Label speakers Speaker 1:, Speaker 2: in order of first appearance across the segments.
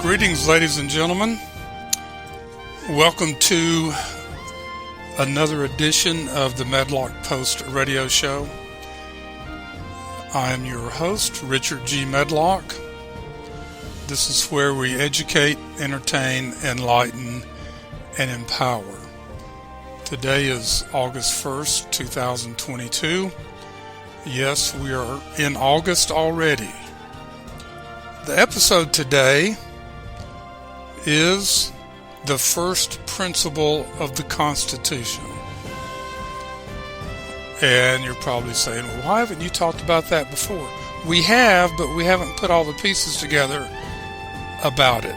Speaker 1: Greetings, ladies and gentlemen. Welcome to another edition of the Medlock Post radio show. I am your host, Richard G. Medlock. This is where we educate, entertain, enlighten, and empower. Today is August 1st, 2022. Yes, we are in August already. The episode today is the first principle of the Constitution. And you're probably saying, well, why haven't you talked about that before? We have, but we haven't put all the pieces together about it.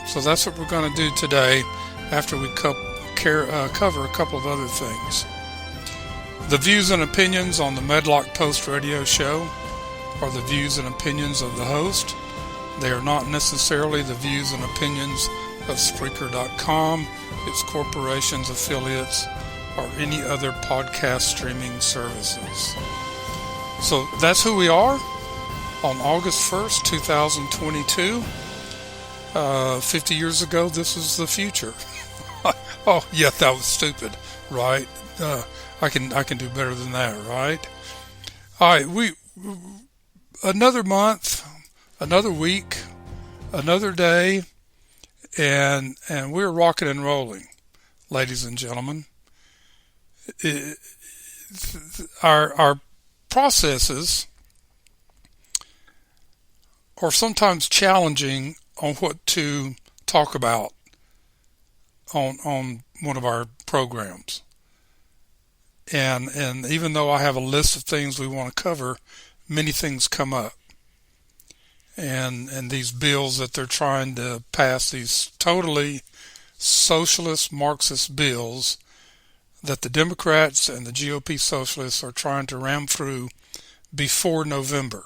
Speaker 1: So that's what we're going to do today after we cover a couple of other things. The views and opinions on the Medlock Post radio show are the views and opinions of the host. They are not necessarily the views and opinions of Spreaker.com, its corporations, affiliates, or any other podcast streaming services. So that's who we are on August 1st, 2022. 50 years ago, this was the future. Oh, yeah, that was stupid, right? I can do better than that, right? All right, another month, another week, another day, and we're rocking and rolling, ladies and gentlemen. Our processes are sometimes challenging on what to talk about on one of our programs. And even though I have a list of things we want to cover, many things come up. And these bills that they're trying to pass, these totally socialist Marxist bills that the Democrats and the GOP socialists are trying to ram through before November.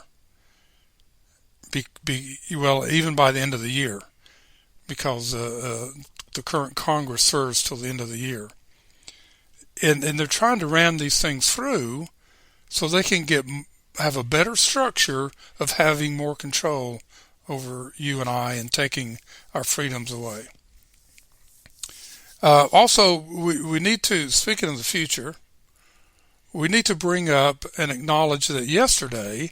Speaker 1: Well, even by the end of the year, because the current Congress serves till the end of the year. And they're trying to ram these things through so they can have a better structure of having more control over you and I and taking our freedoms away. Also, we need to, speaking of the future, we need to bring up and acknowledge that yesterday,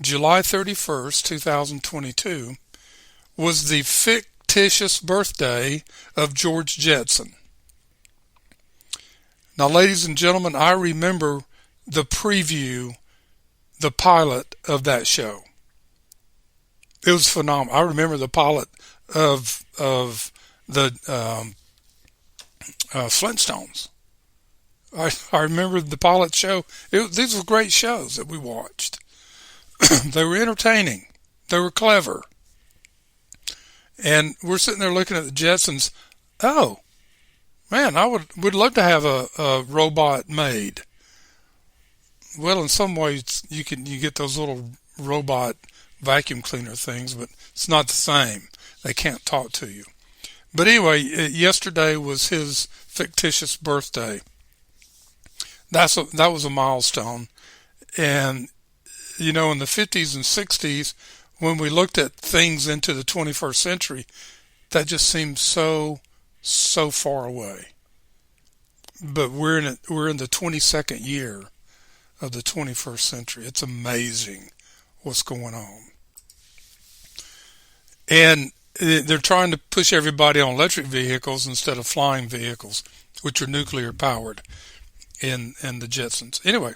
Speaker 1: July 31st, 2022, was the fictitious birthday of George Jetson. Now, ladies and gentlemen, I remember the preview, the pilot of that show. It was phenomenal. I remember the pilot of the Flintstones. I remember the pilot show. These were great shows that we watched. They were entertaining. They were clever. And we're sitting there looking at the Jetsons. Oh, man, I would love to have a robot made. Well, in some ways, you get those little robot vacuum cleaner things, but it's not the same. They can't talk to you. But anyway, yesterday was his fictitious birthday. That was a milestone. And, you know, in the 50s and 60s, when we looked at things into the 21st century, that just seemed so far away. But we're in the 22nd year of the 21st century. It's amazing what's going on. And they're trying to push everybody on electric vehicles instead of flying vehicles, which are nuclear powered in the Jetsons. Anyway,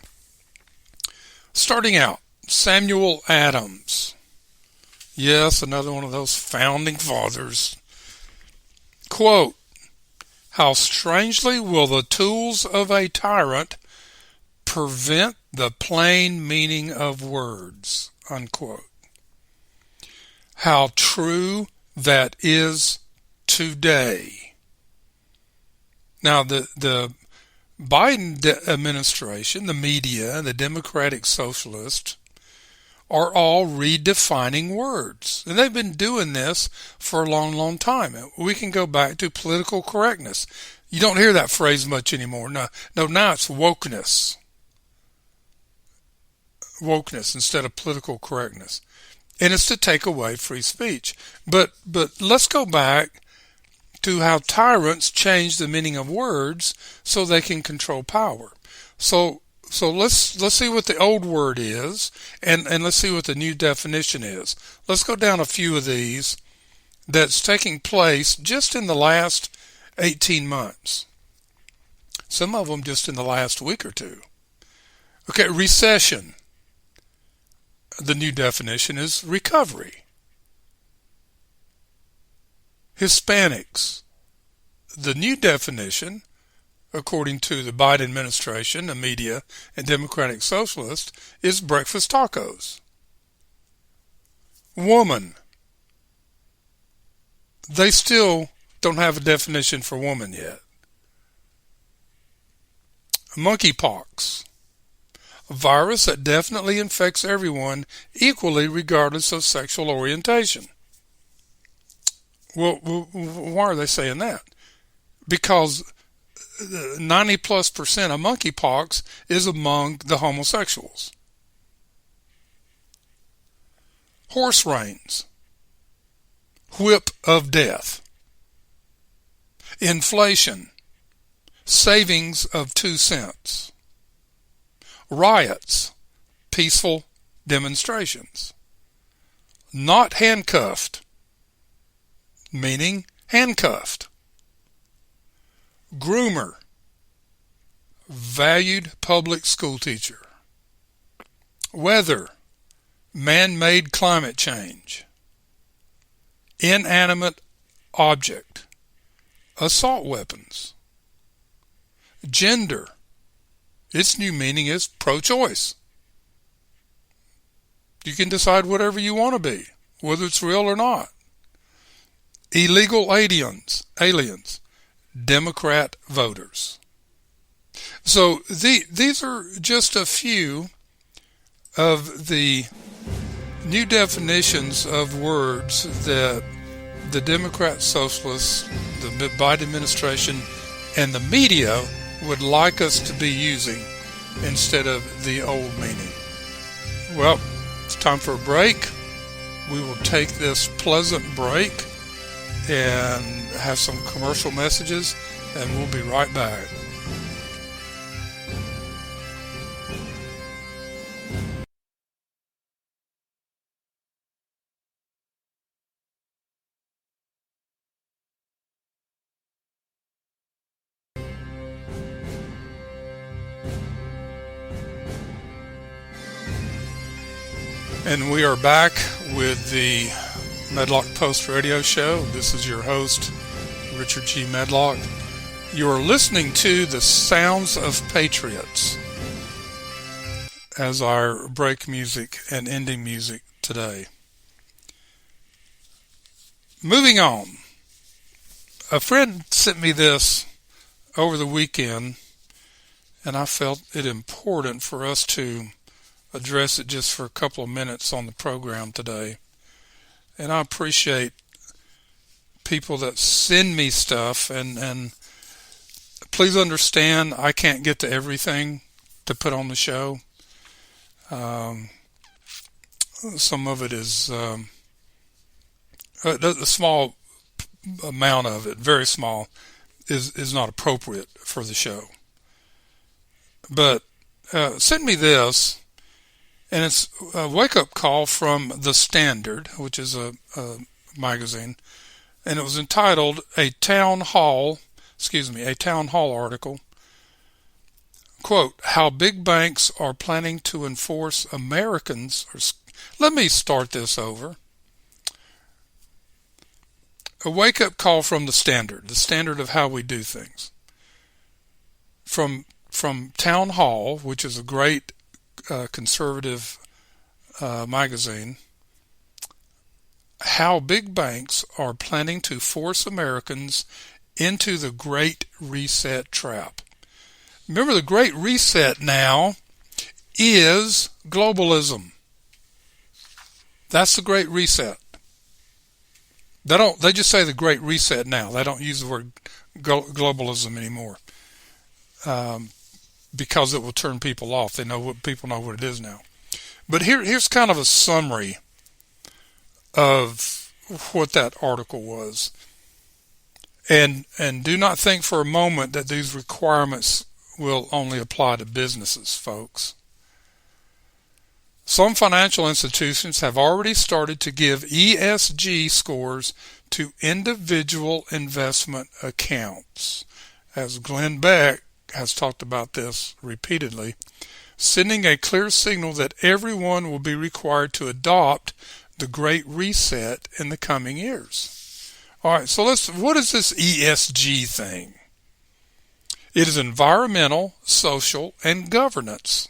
Speaker 1: starting out, Samuel Adams. Yes, another one of those founding fathers. Quote, "How strangely will the tools of a tyrant prevent the plain meaning of words," unquote. How true that is today. Now, the Biden administration, the media, the Democratic Socialists, are all redefining words. And they've been doing this for a long, long time. We can go back to political correctness. You don't hear that phrase much anymore. No, now it's wokeness. Wokeness instead of political correctness. and it's to take away free speech. But let's go back to how tyrants change the meaning of words so they can control power. So let's see what the old word is, and let's see what the new definition is. Let's go down a few of these that's taking place just in the last 18 months. Some of them just in the last week or two. Okay, recession. The new definition is recovery. Hispanics. The new definition, according to the Biden administration, the media, and Democratic Socialists, is breakfast tacos. Woman. They still don't have a definition for woman yet. Monkeypox. A virus that definitely infects everyone equally regardless of sexual orientation. Well, why are they saying that? Because 90+% of monkeypox is among the homosexuals. Horse reins. Whip of death. Inflation. Savings of 2 cents. Riots. Peaceful demonstrations. Not handcuffed, meaning handcuffed. Groomer. Valued public school teacher. Weather. Man-made climate change. Inanimate object. Assault weapons. Gender. Its new meaning is pro-choice. You can decide whatever you want to be, whether it's real or not. Illegal aliens. Democrat voters. So these are just a few of the new definitions of words that the Democrat Socialists, the Biden administration, and the media would like us to be using instead of the old meaning. Well, it's time for a break. We will take this pleasant break and have some commercial messages, and we'll be right back. And we are back with the Medlock Post radio show. This is your host, Richard G. Medlock. You are listening to the Sounds of Patriots as our break music and ending music today. Moving on. A friend sent me this over the weekend, and I felt it important for us to address it just for a couple of minutes on the program today. And I appreciate people that send me stuff, and please understand I can't get to everything to put on the show. Some of it is a small amount of it, very small, is not appropriate for the show. But send me this. And it's a wake-up call from The Standard, which is a magazine, and it was entitled a town hall article, quote, how big banks are planning to enforce Americans. Let me start this over. A wake-up call from The Standard of how we do things. From Town Hall, which is a great conservative magazine, how big banks are planning to force Americans into the Great Reset trap. Remember, the Great Reset now is globalism. That's the Great Reset. They just say the Great Reset now. They don't use the word globalism anymore. Because it will turn people off. People know what it is now. But here's kind of a summary of what that article was. And do not think for a moment that these requirements will only apply to businesses, folks. Some financial institutions have already started to give ESG scores to individual investment accounts. As Glenn Beck has talked about this repeatedly, sending a clear signal that everyone will be required to adopt the Great Reset in the coming years. All right, so what is this ESG thing? It is environmental, social, and governance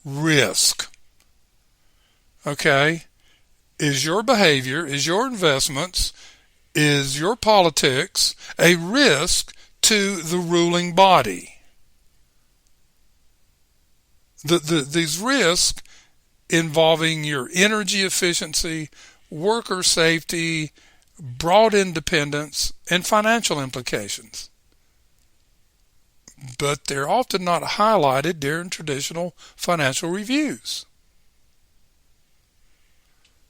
Speaker 1: risk. Okay? Is your behavior, is your investments, is your politics a risk to the ruling body? These risks involving your energy efficiency, worker safety, broad independence, and financial implications. But they're often not highlighted during traditional financial reviews.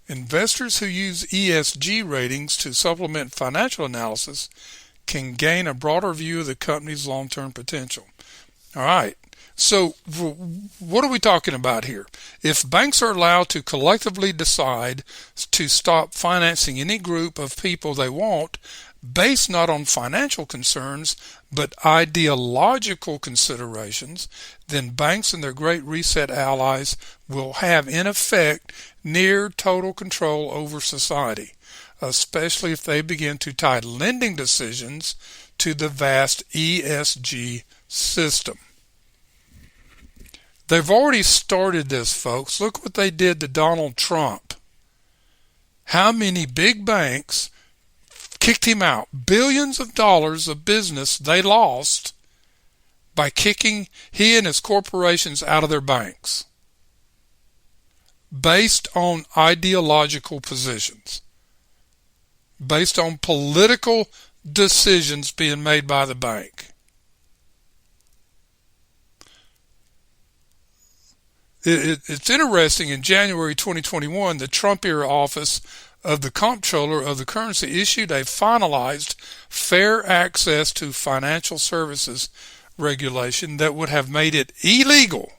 Speaker 1: Investors who use ESG ratings to supplement financial analysis can gain a broader view of the company's long-term potential. All right. So what are we talking about here? If banks are allowed to collectively decide to stop financing any group of people they want, based not on financial concerns, but ideological considerations, then banks and their Great Reset allies will have, in effect, near total control over society, especially if they begin to tie lending decisions to the vast ESG system. They've already started this, folks. Look what they did to Donald Trump. How many big banks kicked him out? Billions of dollars of business they lost by kicking he and his corporations out of their banks based on ideological positions, based on political decisions being made by the bank. It's interesting, in January 2021, the Trump-era office of the Comptroller of the Currency issued a finalized Fair Access to Financial Services regulation that would have made it illegal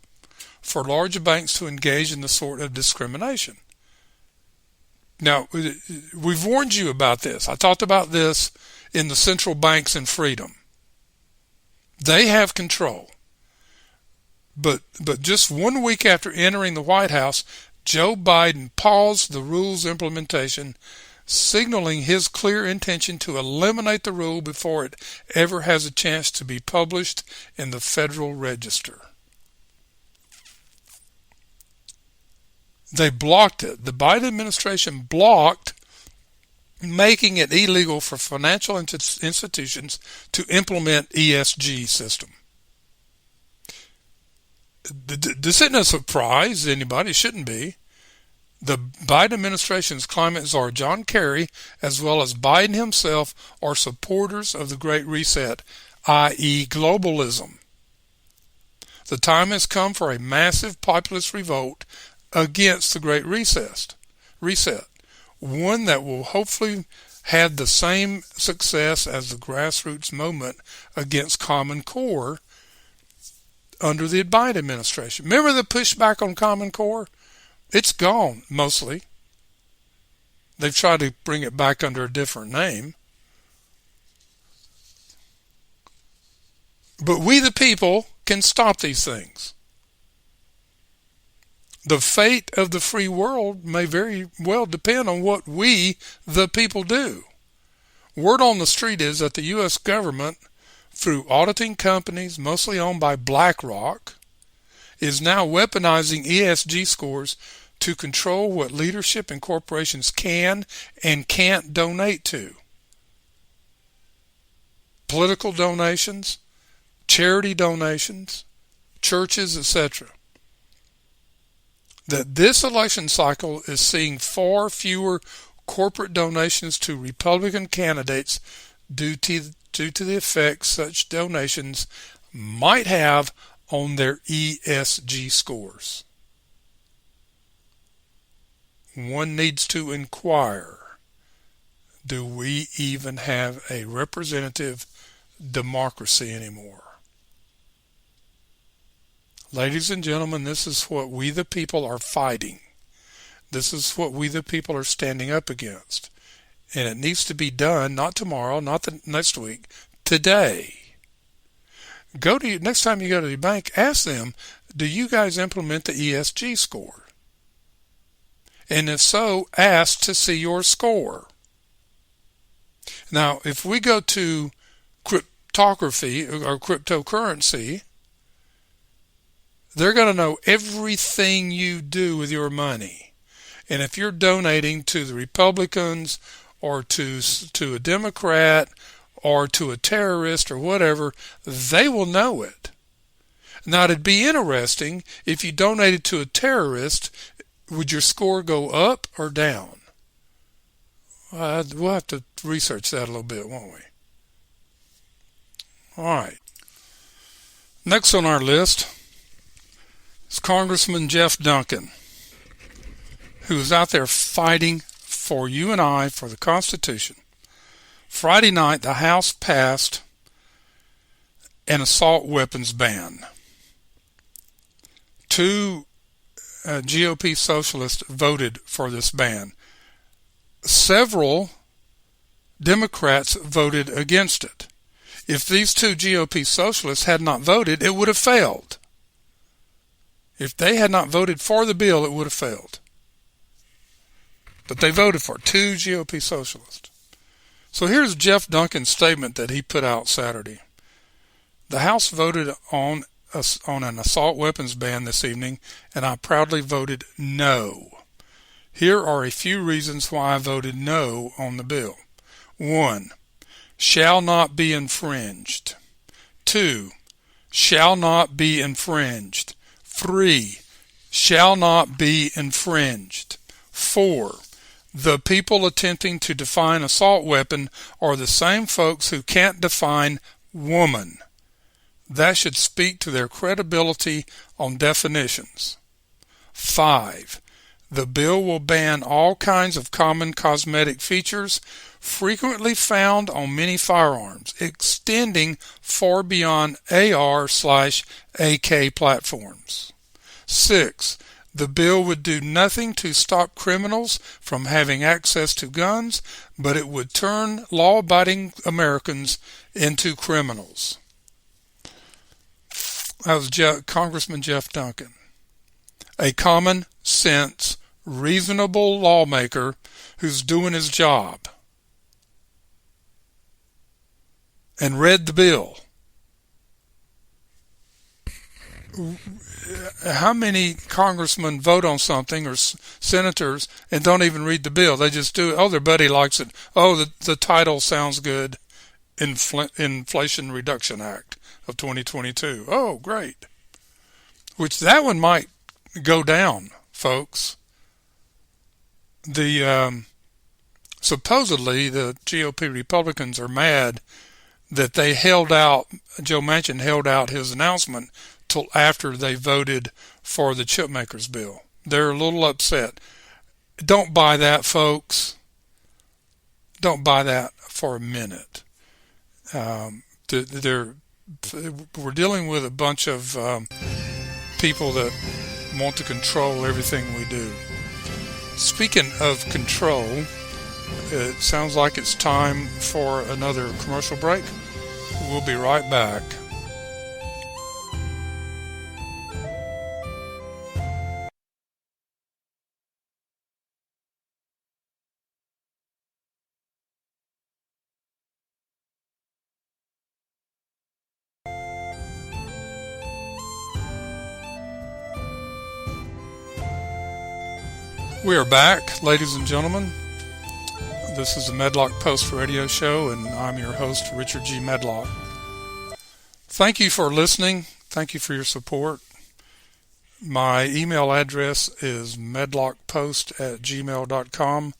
Speaker 1: for large banks to engage in the sort of discrimination. Now, we've warned you about this. I talked about this in the Central Banks and Freedom. They have control. But just 1 week after entering the White House, Joe Biden paused the rule's implementation, signaling his clear intention to eliminate the rule before it ever has a chance to be published in the Federal Register. They blocked it. The Biden administration blocked making it illegal for financial institutions to implement ESG system. This isn't a surprise to anybody. It shouldn't be. The Biden administration's climate czar, John Kerry, as well as Biden himself, are supporters of the Great Reset, i.e. globalism. The time has come for a massive populist revolt against the Great Reset, one that will hopefully have the same success as the grassroots movement against Common Core under the Biden administration. Remember the pushback on Common Core? It's gone, mostly. They've tried to bring it back under a different name. But we the people can stop these things. The fate of the free world may very well depend on what we the people do. Word on the street is that the U.S. government, through auditing companies mostly owned by BlackRock, is now weaponizing ESG scores to control what leadership and corporations can and can't donate to. Political donations, charity donations, churches, etc. That this election cycle is seeing far fewer corporate donations to Republican candidates due to the effect such donations might have on their ESG scores. one needs to inquire, do we even have a representative democracy anymore? Ladies and gentlemen, this is what we the people are fighting. This is what we the people are standing up against. And it needs to be done, not tomorrow, not the next week, today. Next time you go to the bank, ask them, do you guys implement the ESG score? And if so, ask to see your score. Now, if we go to cryptography or cryptocurrency, they're going to know everything you do with your money. And if you're donating to the Republicans or to a Democrat or to a terrorist or whatever, they will know it. Now, it'd be interesting if you donated to a terrorist, would your score go up or down? We'll have to research that a little bit, won't we? All right. Next on our list is Congressman Jeff Duncan, who is out there fighting for you and I, for the Constitution. Friday night, the House passed an assault weapons ban. Two GOP socialists voted for this ban. Several Democrats voted against it. If these two GOP socialists had not voted, it would have failed. If they had not voted for the bill, it would have failed. But they voted for two GOP socialists. So here's Jeff Duncan's statement that he put out Saturday. The House voted on an assault weapons ban this evening, and I proudly voted no. Here are a few reasons why I voted no on the bill. 1. Shall not be infringed. 2. Shall not be infringed. 3. Shall not be infringed. 4. The people attempting to define assault weapon are the same folks who can't define woman. That should speak to their credibility on definitions. 5. The bill will ban all kinds of common cosmetic features frequently found on many firearms, extending far beyond AR/AK platforms. 6. The bill would do nothing to stop criminals from having access to guns, but it would turn law-abiding Americans into criminals. That was Congressman Jeff Duncan, a common sense, reasonable lawmaker who's doing his job and read the bill. How many congressmen vote on something, or senators, and don't even read the bill? They just do it. Oh, their buddy likes it. Oh, the title sounds good. Inflation Reduction Act of 2022. Oh, great. Which that one might go down, folks. Supposedly the GOP Republicans are mad that they held out, Joe Manchin held out his announcement till after they voted for the chipmakers bill. They're a little upset. Don't buy that, folks. Don't buy that for a minute. We're dealing with a bunch of people that want to control everything we do. Speaking of control, it sounds like it's time for another commercial break. We'll be right back. We are back, ladies and gentlemen. This is the Medlock Post radio show, and I'm your host, Richard G. Medlock. Thank you for listening. Thank you for your support. My email address is medlockpost@gmail.com.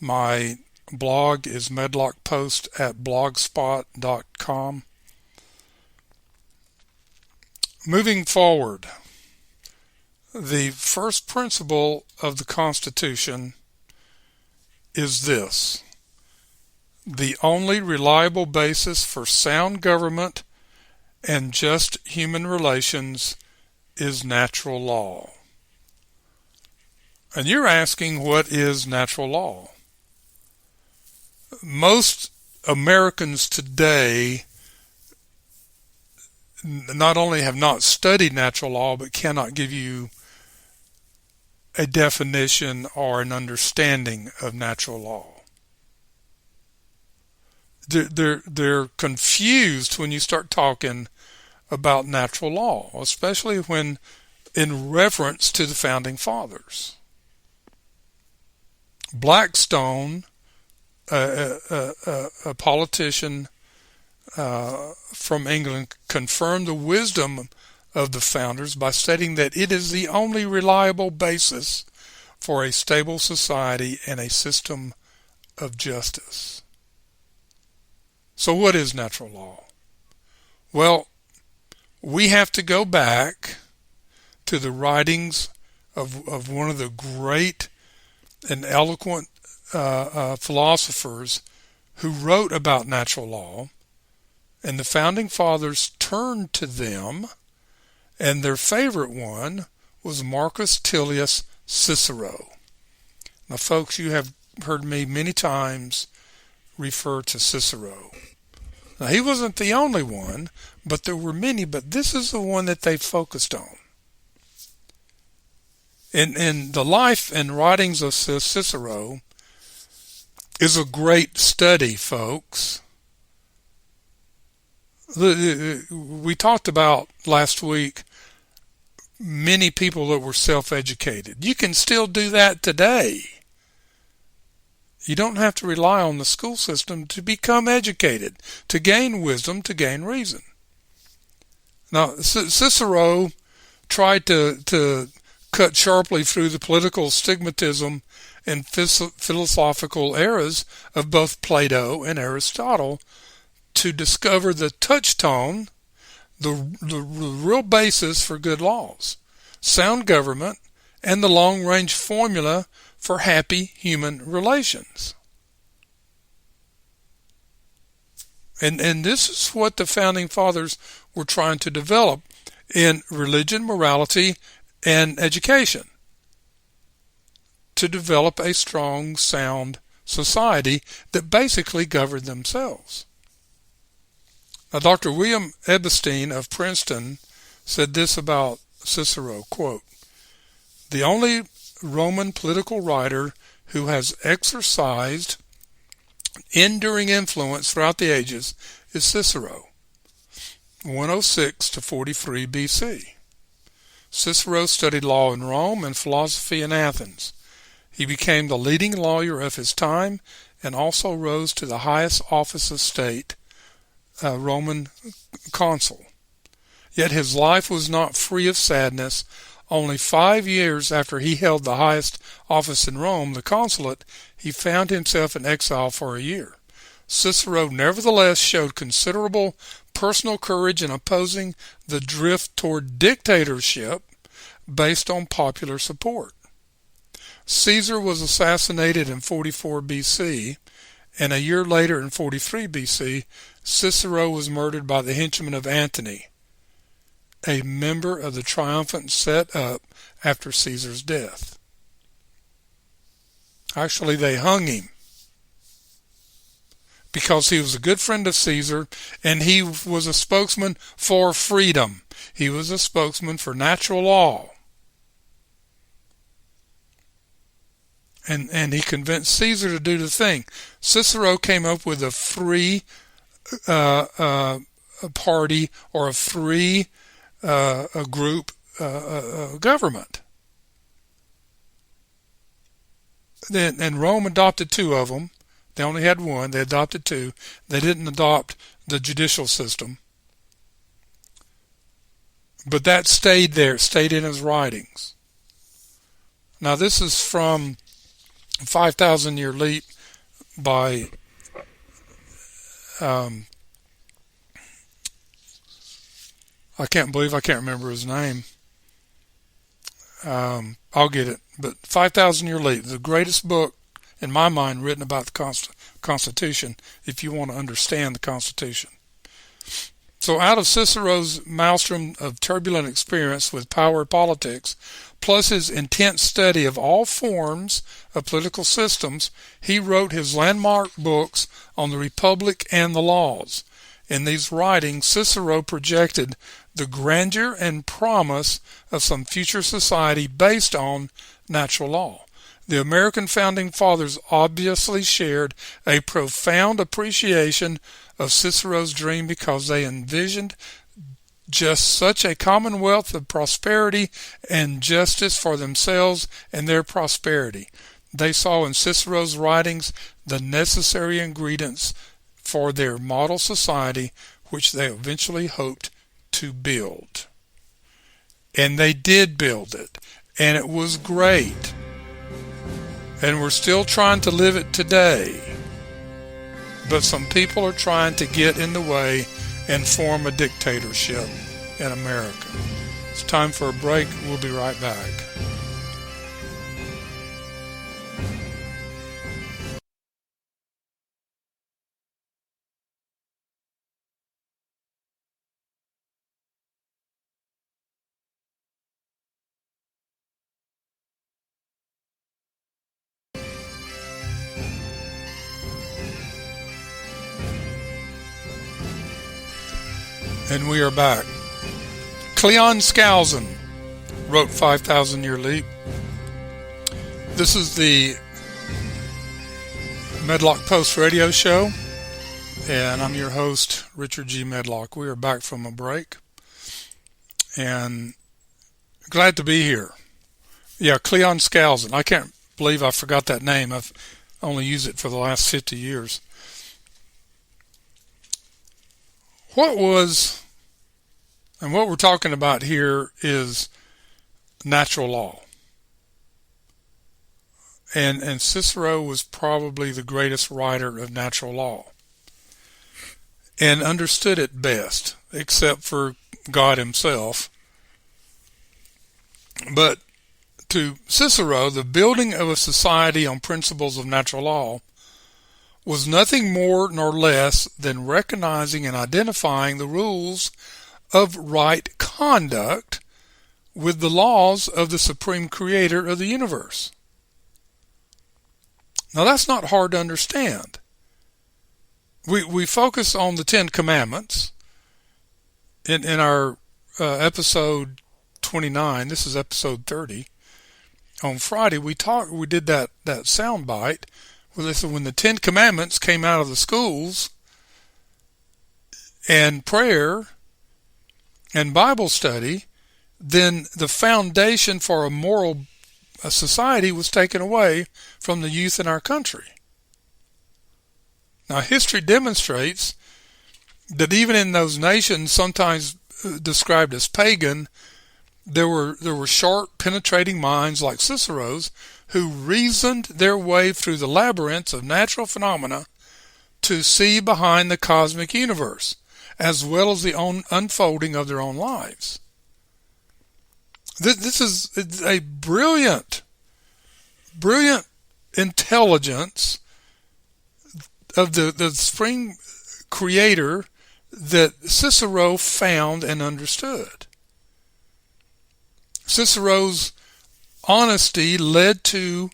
Speaker 1: My blog is medlockpost@blogspot.com. Moving forward, The first principle of the Constitution is this: the only reliable basis for sound government and just human relations is natural law. And you're asking, what is natural law? Most Americans today not only have not studied natural law, but cannot give you a definition or an understanding of natural law. They're confused when you start talking about natural law, especially when in reference to the Founding Fathers. Blackstone, a politician from England, confirmed the wisdom of the founders by stating that it is the only reliable basis for a stable society and a system of justice. So what is natural law? Well, we have to go back to the writings of one of the great and eloquent philosophers who wrote about natural law, and the Founding Fathers turned to them, and their favorite one was Marcus Tullius Cicero. Now, folks, you have heard me many times refer to Cicero. Now, he wasn't the only one, but there were many, but this is the one that they focused on. In the life and writings of Cicero is a great study, folks. We talked about last week many people that were self-educated. You can still do that today. You don't have to rely on the school system to become educated, to gain wisdom, to gain reason. Now, Cicero tried to cut sharply through the political stigmatism and philosophical errors of both Plato and Aristotle to discover the touchstone, the real basis for good laws, sound government, and the long-range formula for happy human relations. And this is what the Founding Fathers were trying to develop in religion, morality, and education, to develop a strong, sound society that basically governed themselves. Now, Dr. William Epstein of Princeton said this about Cicero, quote, "The only Roman political writer who has exercised enduring influence throughout the ages is Cicero, 106 to 43 BC. Cicero studied law in Rome and philosophy in Athens. He became the leading lawyer of his time and also rose to the highest office of state, Roman consul. Yet his life was not free of sadness. Only 5 years after he held the highest office in Rome, the consulate, he found himself in exile for a year. Cicero nevertheless showed considerable personal courage in opposing the drift toward dictatorship based on popular support. Caesar was assassinated in 44 BC, and a year later in 43 BC, Cicero was murdered by the henchmen of Antony, a member of the triumvirate set up after Caesar's death. Actually, they hung him because he was a good friend of Caesar, and he was a spokesman for freedom. He was a spokesman for natural law. And he convinced Caesar to do the thing. Cicero came up with a free party, or a free group government. And Rome adopted two of them. They only had one. They adopted two. They didn't adopt the judicial system. But that stayed there, stayed in his writings. Now, this is from 5,000 Year Leap by I can't remember his name. I'll get it. But 5,000 Year Leap, the greatest book in my mind written about the Constitution, if you want to understand the Constitution. So out of Cicero's maelstrom of turbulent experience with power politics, plus his intense study of all forms of political systems, he wrote his landmark books on the Republic and the laws. In these writings, Cicero projected the grandeur and promise of some future society based on natural law. The American founding fathers obviously shared a profound appreciation of Cicero's dream because they envisioned just such a commonwealth of prosperity and justice for themselves and their prosperity. They saw in Cicero's writings the necessary ingredients for their model society, which they eventually hoped to build. And they did build it, and it was great. And we're still trying to live it today. But some people are trying to get in the way and form a dictatorship in America. It's time for a break. We'll be right back. And we are back. Cleon Skousen wrote 5,000 Year Leap. This is the Medlock Post radio show, and I'm your host, Richard G. Medlock. We are back from a break, and glad to be here. Yeah, Cleon Skousen. I can't believe I forgot that name. I've only used it for the last 50 years. What we're talking about here is natural law. And Cicero was probably the greatest writer of natural law and understood it best, except for God himself. But to Cicero, the building of a society on principles of natural law was nothing more nor less than recognizing and identifying the rules of right conduct with the laws of the supreme creator of the universe. Now that's not hard to understand. We focus on the Ten Commandments in our episode 29. This is episode 30. On Friday we did that sound bite. Well, listen, when the Ten Commandments came out of the schools and prayer and Bible study, then the foundation for a moral society was taken away from the youth in our country. Now, history demonstrates that even in those nations, sometimes described as pagan, there were sharp, penetrating minds like Cicero's who reasoned their way through the labyrinths of natural phenomena to see behind the cosmic universe, as well as the unfolding of their own lives. This is a brilliant intelligence of the supreme creator that Cicero found and understood. Cicero's honesty led to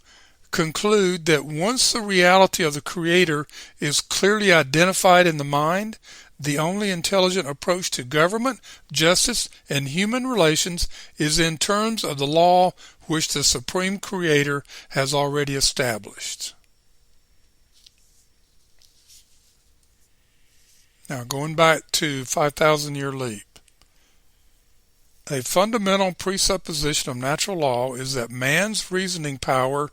Speaker 1: conclude that once the reality of the creator is clearly identified in the mind, the only intelligent approach to government, justice, and human relations is in terms of the law which the supreme creator has already established. Now, going back to 5,000 Year Leap. A fundamental presupposition of natural law is that man's reasoning power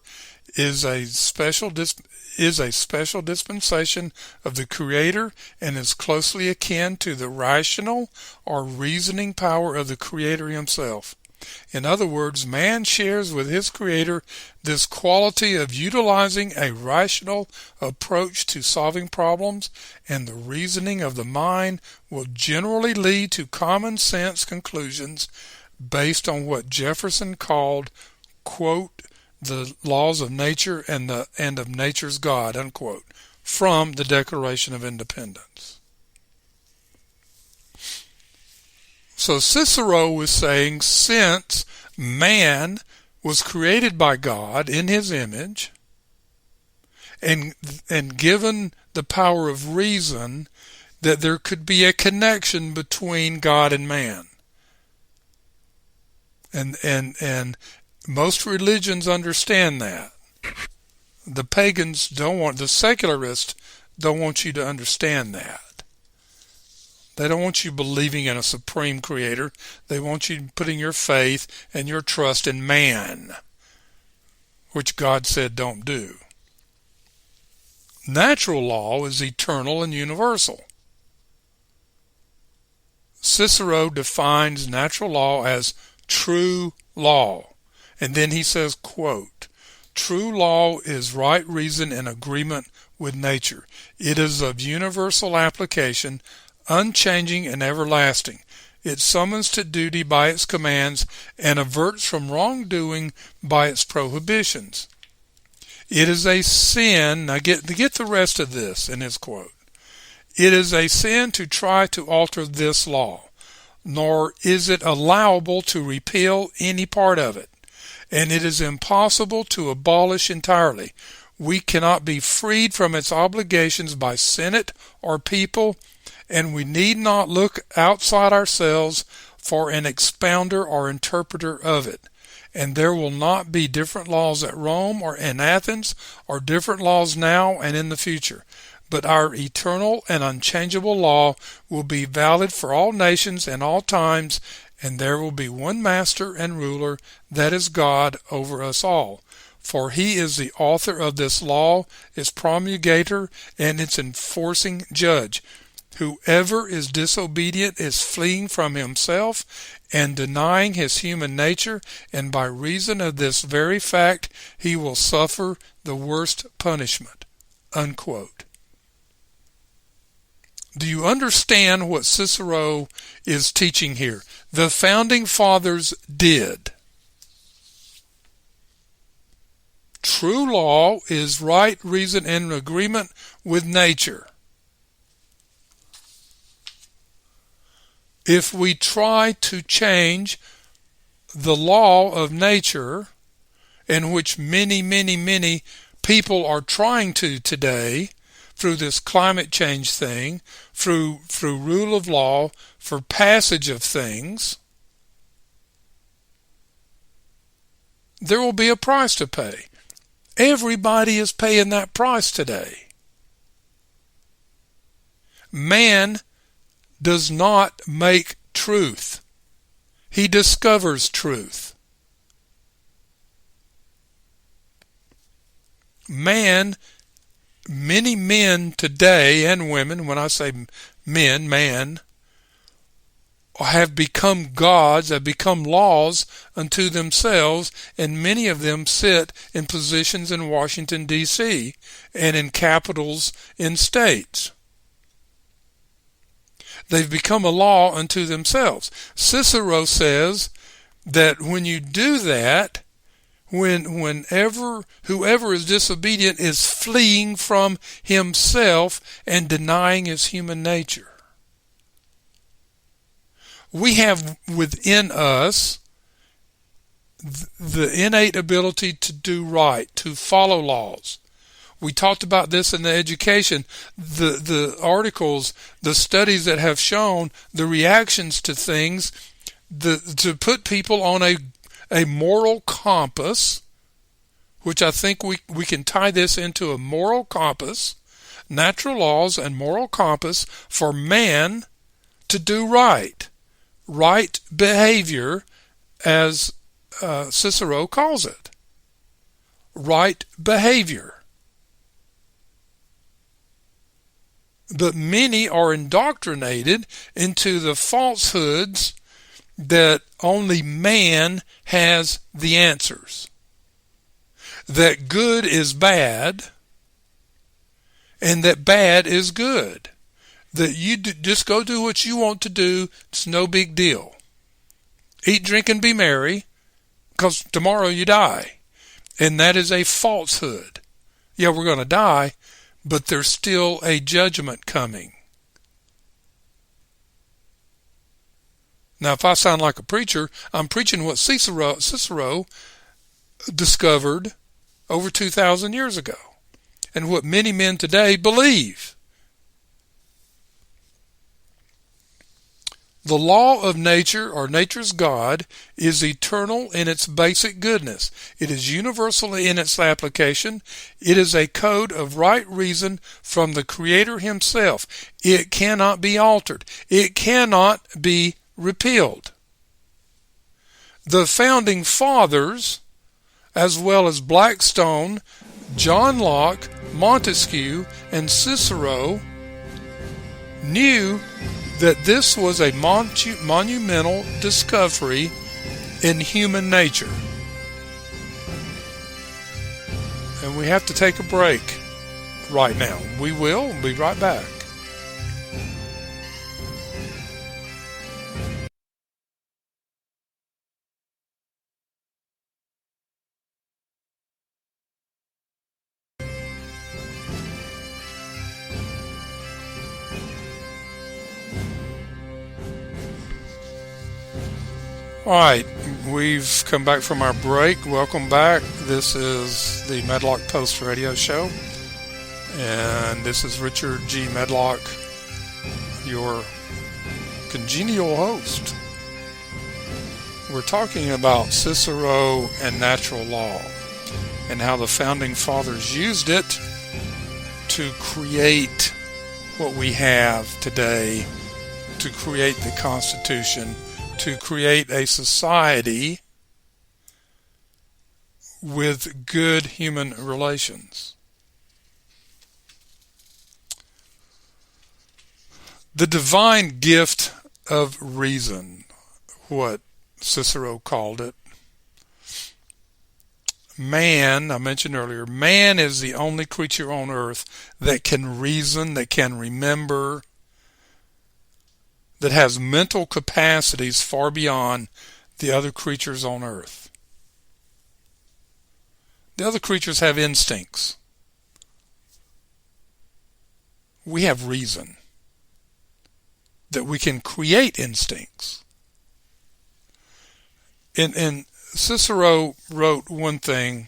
Speaker 1: is a special dispensation of the Creator and is closely akin to the rational or reasoning power of the Creator himself. In other words, man shares with his Creator this quality of utilizing a rational approach to solving problems, and the reasoning of the mind will generally lead to common sense conclusions based on what Jefferson called, quote, the laws of nature and of nature's God, unquote, from the Declaration of Independence. So Cicero was saying, since man was created by God in his image and given the power of reason, that there could be a connection between God and man. And most religions understand that. The pagans don't want, the secularists don't want you to understand that. They don't want you believing in a supreme creator. They want you putting your faith and your trust in man, which God said don't do. Natural law is eternal and universal. Cicero defines natural law as true law. And then he says, quote, true law is right reason in agreement with nature. It is of universal application, unchanging and everlasting. It summons to duty by its commands and averts from wrongdoing by its prohibitions. It is a sin, now get the rest of this in his quote. It is a sin to try to alter this law, nor is it allowable to repeal any part of it, and it is impossible to abolish entirely. We cannot be freed from its obligations by Senate or people, and we need not look outside ourselves for an expounder or interpreter of it. And there will not be different laws at Rome or in Athens, or different laws now and in the future. But our eternal and unchangeable law will be valid for all nations and all times, and there will be one master and ruler, that is God, over us all. For he is the author of this law, its promulgator, and its enforcing judge. Whoever is disobedient is fleeing from himself and denying his human nature, and by reason of this very fact he will suffer the worst punishment. Unquote. Do you understand what Cicero is teaching here? The founding fathers did. True law is right reason in agreement with nature. If we try to change the law of nature, in which many people are trying to today, through this climate change thing, through rule of law, for passage of things, there will be a price to pay. Everybody is paying that price today. Man does not make truth. He discovers truth. Man, many men today, and women, when I say men, man, have become gods, have become laws unto themselves, and many of them sit in positions in Washington, D.C., and in capitals in states. They've become a law unto themselves. Cicero says that when you do that, whoever is disobedient is fleeing from himself and denying his human nature. We have within us the innate ability to do right, to follow laws. We talked about this in the education, the articles, the studies that have shown the reactions to things, to put people on a moral compass, which I think we can tie this into a moral compass, natural laws and moral compass for man to do right behavior, as Cicero calls it. Right behavior. But many are indoctrinated into the falsehoods that only man has the answers. That good is bad, and that bad is good. That you just go do what you want to do, it's no big deal. Eat, drink, and be merry, because tomorrow you die. And that is a falsehood. Yeah, we're going to die, but there's still a judgment coming. Now, if I sound like a preacher, I'm preaching what Cicero discovered over 2,000 years ago, and what many men today believe. The law of nature, or nature's God, is eternal in its basic goodness. It is universal in its application. It is a code of right reason from the Creator himself. It cannot be altered. It cannot be repealed. The founding fathers, as well as Blackstone, John Locke, Montesquieu, and Cicero, knew that this was a monumental discovery in human nature. And we have to take a break right now. We will. We'll be right back. All right, we've come back from our break. Welcome back. This is the Medlock Post radio show, and this is Richard G. Medlock, your congenial host. We're talking about Cicero and natural law, and how the founding fathers used it to create what we have today, to create the Constitution, to create a society with good human relations. The divine gift of reason, what Cicero called it. Man, I mentioned earlier, man is the only creature on earth that can reason, that can remember, that has mental capacities far beyond the other creatures on earth. The other creatures have instincts. We have reason, that we can create instincts. And Cicero wrote one thing,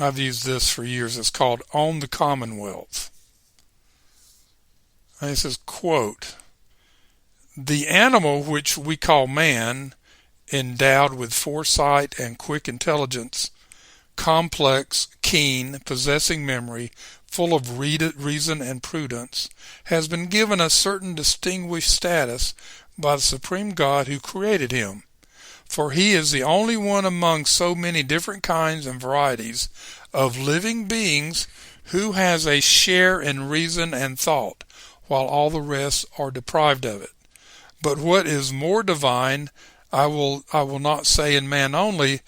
Speaker 1: I've used this for years, it's called On the Commonwealth. And he says, quote, "The animal which we call man, endowed with foresight and quick intelligence, complex, keen, possessing memory, full of reason and prudence, has been given a certain distinguished status by the supreme God who created him. For he is the only one among so many different kinds and varieties of living beings who has a share in reason and thought, while all the rest are deprived of it. But what is more divine, I will not say in man only,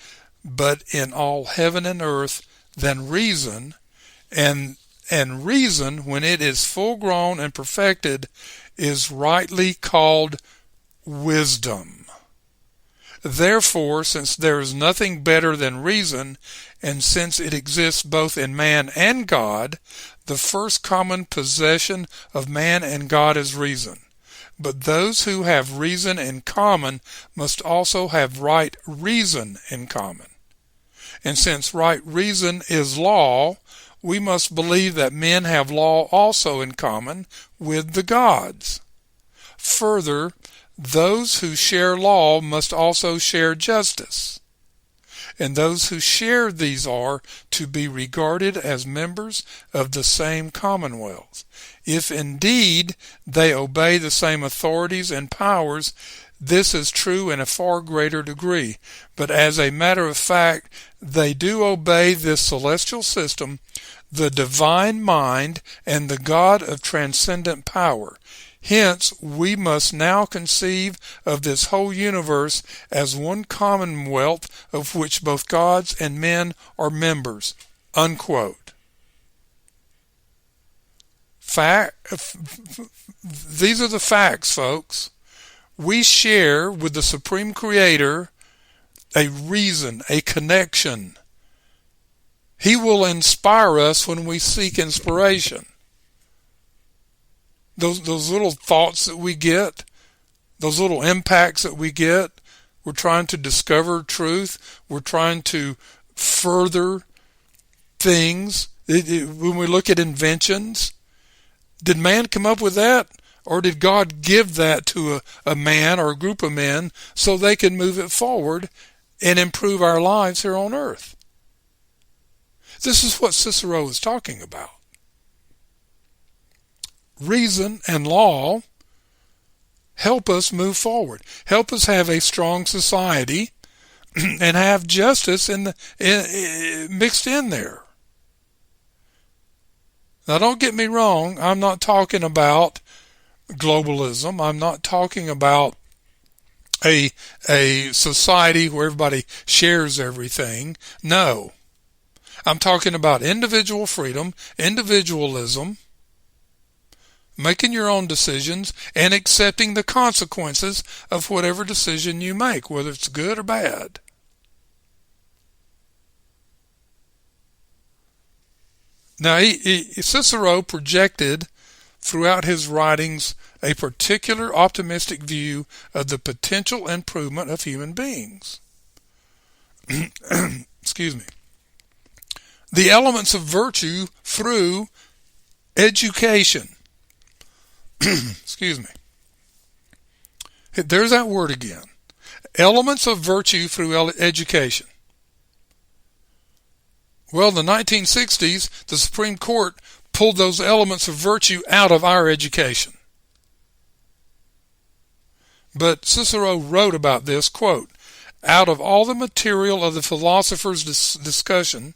Speaker 1: but in all heaven and earth, than reason, and reason, when it is full grown and perfected, is rightly called wisdom. Therefore, since there is nothing better than reason, and since it exists both in man and God, the first common possession of man and God is reason. But those who have reason in common must also have right reason in common. And since right reason is law, we must believe that men have law also in common with the gods. Further, those who share law must also share justice. And those who share these are to be regarded as members of the same commonwealth. If indeed they obey the same authorities and powers, this is true in a far greater degree. But as a matter of fact, they do obey this celestial system, the divine mind, and the God of transcendent power. Hence, we must now conceive of this whole universe as one commonwealth of which both gods and men are members." Unquote. These are the facts, folks. we share with the Supreme Creator a reason, a connection. He will inspire us when we seek inspiration. Those little thoughts that we get, those little impacts that we get, we're trying to discover truth. We're trying to further things. When we look at inventions, did man come up with that? Or did God give that to a man or a group of men so they can move it forward and improve our lives here on earth? This is what Cicero is talking about. Reason and law help us move forward, help us have a strong society, and have justice mixed in there. Now, don't get me wrong, I'm not talking about globalism. I'm not talking about a society where everybody shares everything. No. I'm talking about individual freedom, individualism, making your own decisions, and accepting the consequences of whatever decision you make, whether it's good or bad. Now, Cicero projected throughout his writings a particular optimistic view of the potential improvement of human beings. Excuse me. The elements of virtue through education. Excuse me. There's that word again. Elements of virtue through education. Well, in the 1960s, the Supreme Court pulled those elements of virtue out of our education. But Cicero wrote about this, quote, "Out of all the material of the philosopher's discussion,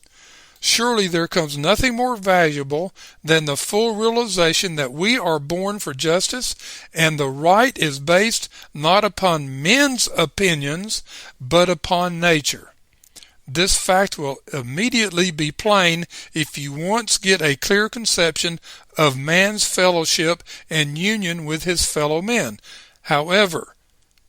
Speaker 1: surely there comes nothing more valuable than the full realization that we are born for justice, and the right is based not upon men's opinions, but upon nature. This fact will immediately be plain if you once get a clear conception of man's fellowship and union with his fellow men. However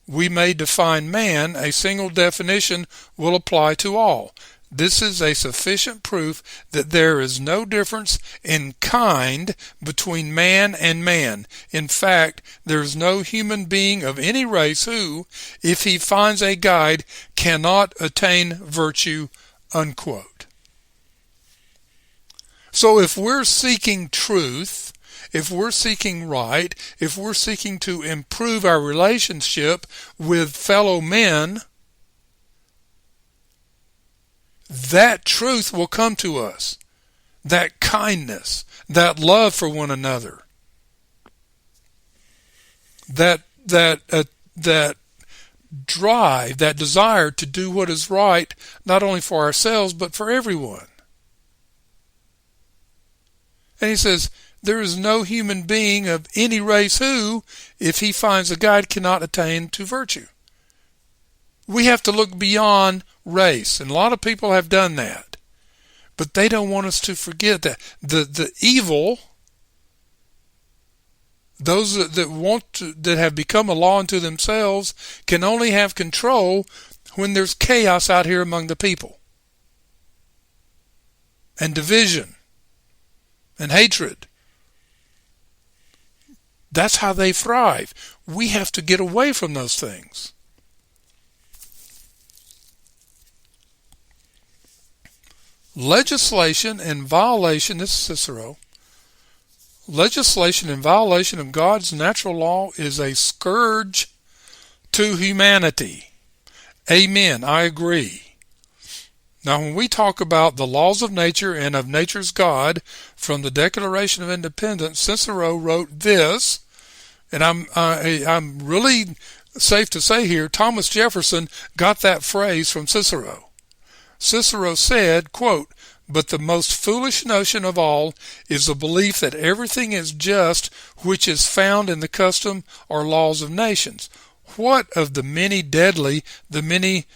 Speaker 1: we may define man, a single definition will apply to all. This is a sufficient proof that there is no difference in kind between man and man. In fact, there is no human being of any race who, if he finds a guide, cannot attain virtue," unquote. So if we're seeking truth, if we're seeking right, if we're seeking to improve our relationship with fellow men, that truth will come to us. That kindness, that love for one another, that drive, that desire to do what is right, not only for ourselves, but for everyone. And he says, there is no human being of any race who, if he finds a guide, cannot attain to virtue. We have to look beyond race, and a lot of people have done that. But they don't want us to forget that the evil, those that have become a law unto themselves, can only have control when there's chaos out here among the people, and division, and hatred. That's how they thrive. We have to get away from those things. Legislation in violation, this is Cicero, legislation in violation of God's natural law is a scourge to humanity. Amen, I agree. Now, when we talk about the laws of nature and of nature's God from the Declaration of Independence, Cicero wrote this, and I'm really safe to say here, Thomas Jefferson got that phrase from Cicero. Cicero said, quote, "But the most foolish notion of all is the belief that everything is just which is found in the custom or laws of nations. What of the many deadly, the many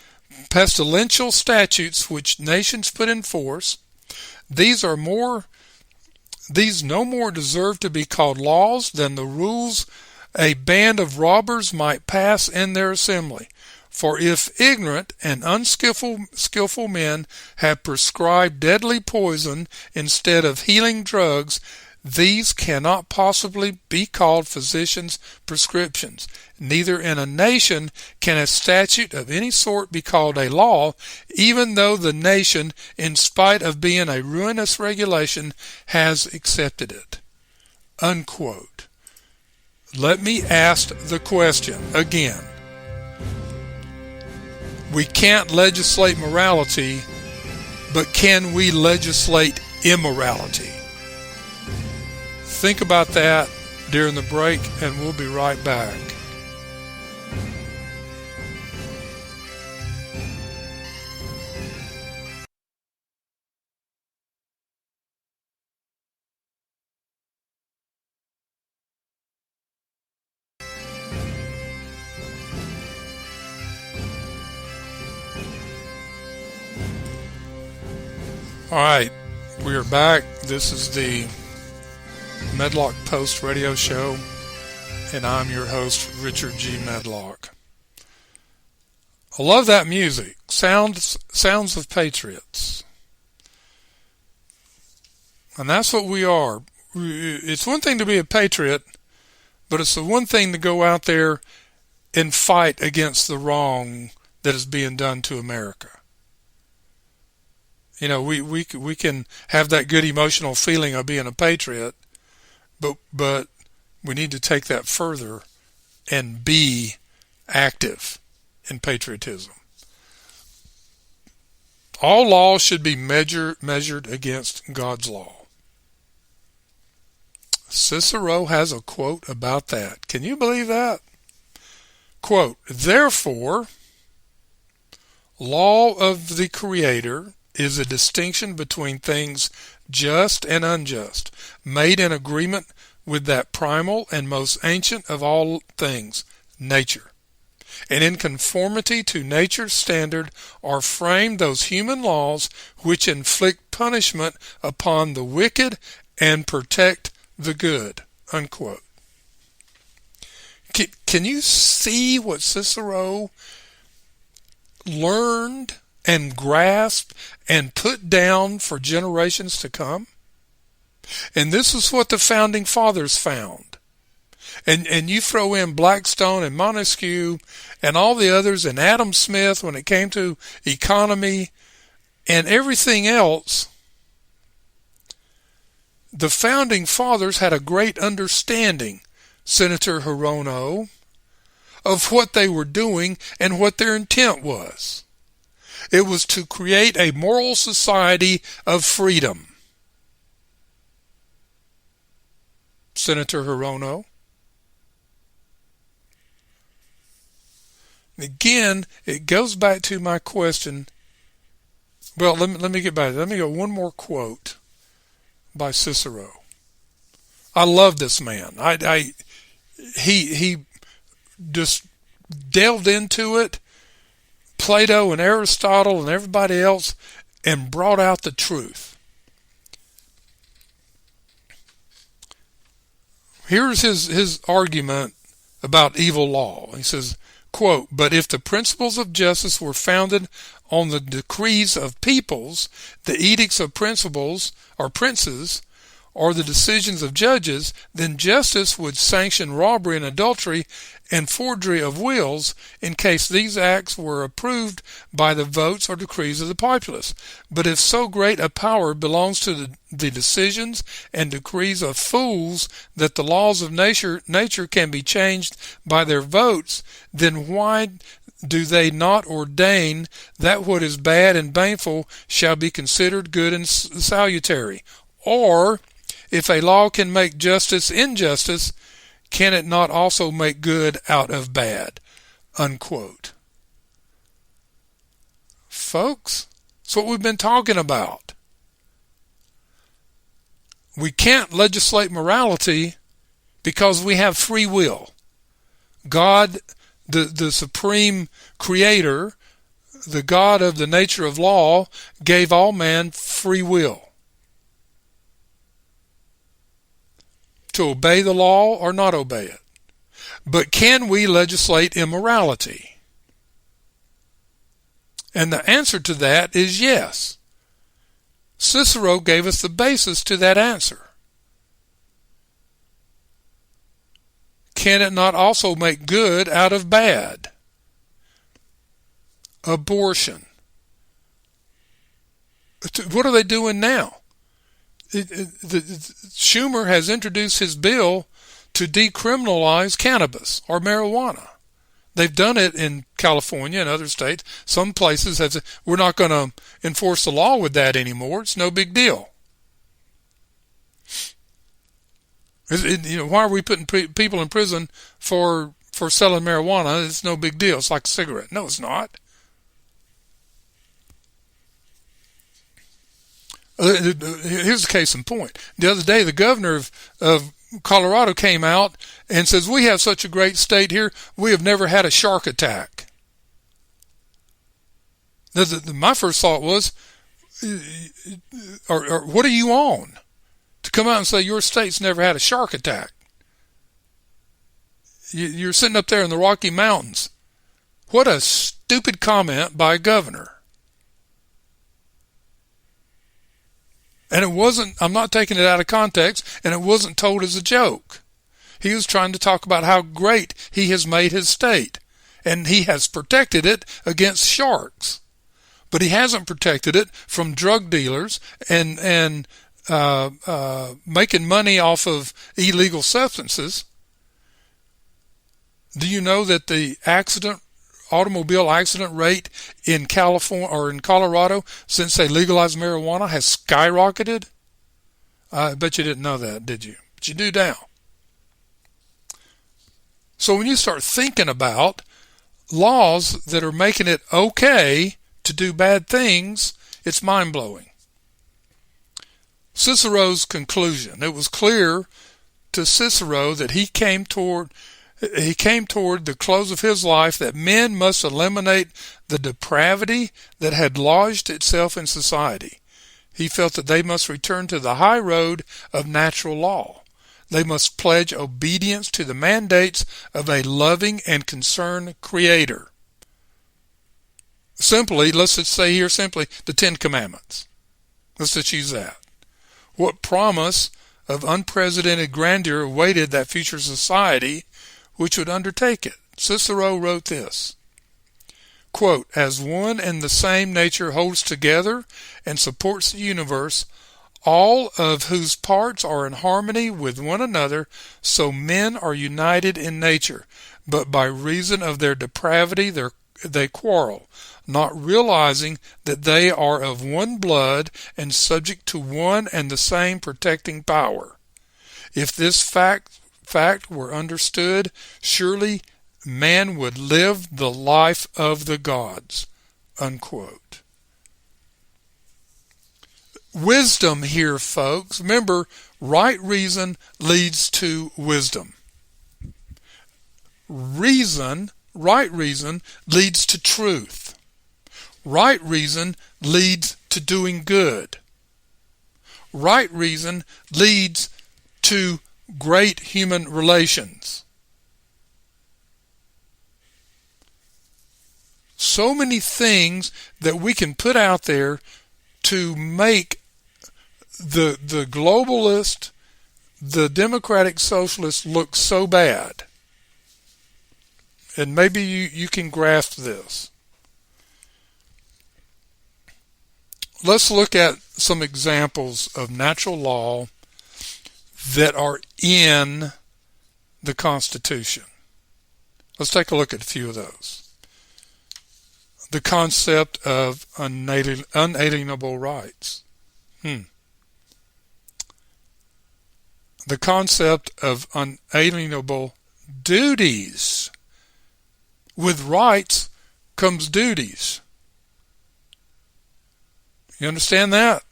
Speaker 1: pestilential statutes which nations put in force? These no more deserve to be called laws than the rules a band of robbers might pass in their assembly. For if ignorant and unskillful men have prescribed deadly poison instead of healing drugs, these cannot possibly be called physicians' prescriptions. Neither in a nation can a statute of any sort be called a law, even though the nation, in spite of being a ruinous regulation, has accepted it. Unquote. Let me ask the question again. We can't legislate morality, but can we legislate immorality? Think about that during the break, and we'll be right back. All right, we are back. This is the Medlock Post radio show, and I'm your host, Richard G. Medlock. I love that music. Sounds of Patriots. And that's what we are. It's one thing to be a patriot, but it's the one thing to go out there and fight against the wrong that is being done to America. You know, we can have that good emotional feeling of being a patriot, but we need to take that further and be active in patriotism. All laws should be measured against God's law. Cicero has a quote about that. Can you believe that? Quote, "Therefore, law of the Creator is a distinction between things just and unjust, made in agreement with that primal and most ancient of all things, nature. And in conformity to nature's standard are framed those human laws which inflict punishment upon the wicked and protect the good." Unquote. Can you see what Cicero learned and grasped and put down for generations to come? And this is what the founding fathers found. And you throw in Blackstone and Montesquieu and all the others, and Adam Smith when it came to economy and everything else, the founding fathers had a great understanding, Senator Hirono, of what they were doing and what their intent was. It was to create a moral society of freedom. Senator Hirono. Again, it goes back to my question. Well, let me get back. Let me go one more quote by Cicero. I love this man. He just delved into it, Plato and Aristotle and everybody else, and brought out the truth. Here's his argument about evil law. He says, quote, "But if the principles of justice were founded on the decrees of peoples, the edicts of principles or princes, or the decisions of judges, then justice would sanction robbery and adultery and forgery of wills in case these acts were approved by the votes or decrees of the populace. But if so great a power belongs to the decisions and decrees of fools that the laws of nature can be changed by their votes, then why do they not ordain that what is bad and baneful shall be considered good and salutary? Or, if a law can make justice injustice, can it not also make good out of bad?" Unquote. Folks, that's what we've been talking about. We can't legislate morality because we have free will. God, the supreme creator, the God of the nature of law, gave all man free will to obey the law or not obey it. But can we legislate immorality? And the answer to that is yes. Cicero gave us the basis to that answer. Can it not also make good out of bad? Abortion. What are they doing now? Schumer has introduced his bill to decriminalize cannabis or marijuana. They've done it in California and other states. Some places have said, we're not going to enforce the law with that anymore. It's no big deal. Why are we putting people in prison for selling marijuana? It's no big deal. It's like a cigarette. No, it's not. Here's the case in point. The other day, the governor of Colorado came out and says, we have such a great state here, we have never had a shark attack. My first thought was, or what are you on to come out and say your state's never had a shark attack? You're sitting up there in the Rocky Mountains. What a stupid comment by a governor. And it wasn't, I'm not taking it out of context, and it wasn't told as a joke. He was trying to talk about how great he has made his state, and he has protected it against sharks. But he hasn't protected it from drug dealers and making money off of illegal substances. Do you know that the automobile accident rate in California or in Colorado since they legalized marijuana has skyrocketed? I bet you didn't know that, did you? But you do now. So when you start thinking about laws that are making it okay to do bad things, it's mind-blowing. Cicero's conclusion. It was clear to Cicero that he came toward the close of his life that men must eliminate the depravity that had lodged itself in society. He felt that they must return to the high road of natural law. They must pledge obedience to the mandates of a loving and concerned Creator. Simply, let's just say here simply, the Ten Commandments. Let's just use that. What promise of unprecedented grandeur awaited that future society which would undertake it? Cicero wrote this, quote, as one and the same nature holds together and supports the universe, all of whose parts are in harmony with one another, so men are united in nature, but by reason of their depravity they quarrel, not realizing that they are of one blood and subject to one and the same protecting power. If this fact were understood, surely man would live the life of the gods. Unquote. Wisdom here, folks. Remember, right reason leads to wisdom. Right reason leads to truth. Right reason leads to doing good. Right reason leads to great human relations. So many things that we can put out there to make the globalist, the democratic socialists look so bad. And maybe you can grasp this. Let's look at some examples of natural law that are in the Constitution. Let's take a look at a few of those. The concept of unalienable rights. The concept of unalienable duties. With rights comes duties. You understand that?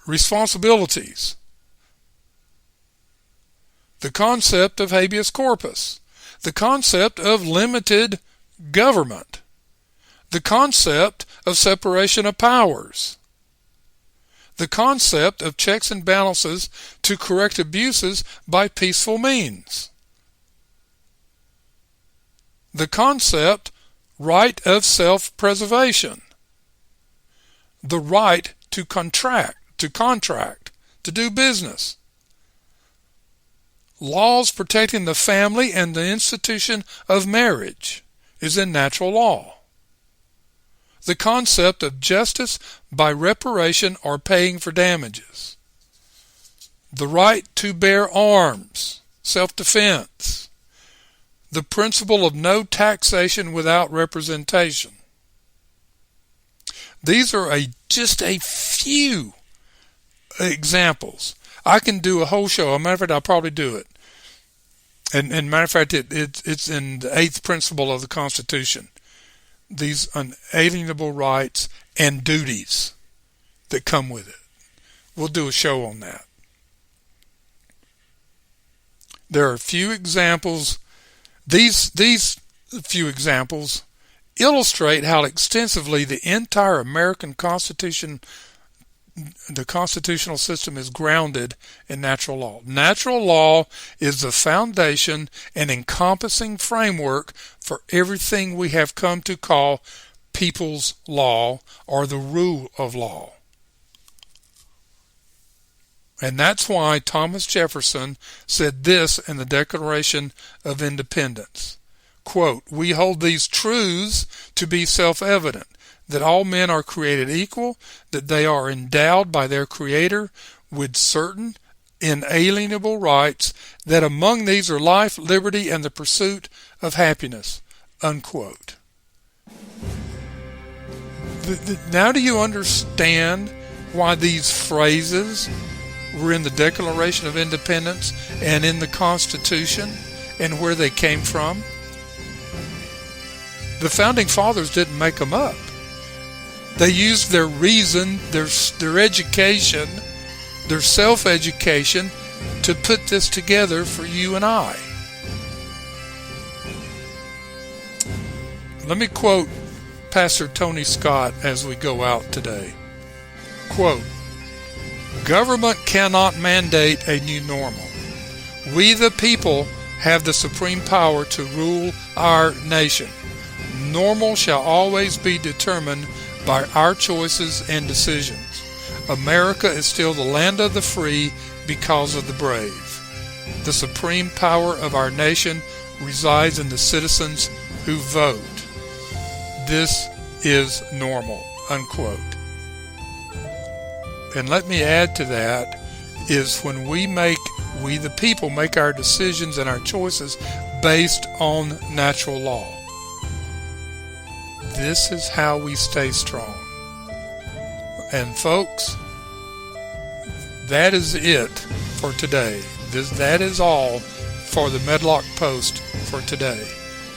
Speaker 1: Responsibilities. The concept of habeas corpus. The concept of limited government. The concept of separation of powers. The concept of checks and balances to correct abuses by peaceful means. The concept, right of self-preservation. The right to contract, to do business. Laws protecting the family and the institution of marriage is in natural law. The concept of justice by reparation or paying for damages. The right to bear arms, self-defense. The principle of no taxation without representation. These are just a few examples. I can do a whole show. As a matter of fact, I'll probably do it. And matter of fact, it's in the 8th principle of the Constitution. These unalienable rights and duties that come with it. We'll do a show on that. There are a few examples. These few examples illustrate how extensively the entire American Constitution, the constitutional system, is grounded in natural law. Natural law is the foundation and encompassing framework for everything we have come to call people's law or the rule of law. And that's why Thomas Jefferson said this in the Declaration of Independence. Quote, "We hold these truths to be self-evident, that all men are created equal, that they are endowed by their Creator with certain inalienable rights, that among these are life, liberty, and the pursuit of happiness." Unquote. Now do you understand why these phrases were in the Declaration of Independence and in the Constitution and where they came from? The Founding Fathers didn't make them up. They used their reason, their education, their self-education to put this together for you and I. Let me quote Pastor Tony Scott as we go out today. Quote, "Government cannot mandate a new normal. We the people have the supreme power to rule our nation. Normal shall always be determined by our choices and decisions. America is still the land of the free because of the brave. The supreme power of our nation resides in the citizens who vote. This is normal." Unquote. And let me add to that is when we the people make our decisions and our choices based on natural law. This is how we stay strong. And folks, that is it for today. That is all for the Medlock Post for today.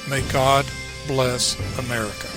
Speaker 1: May God bless America.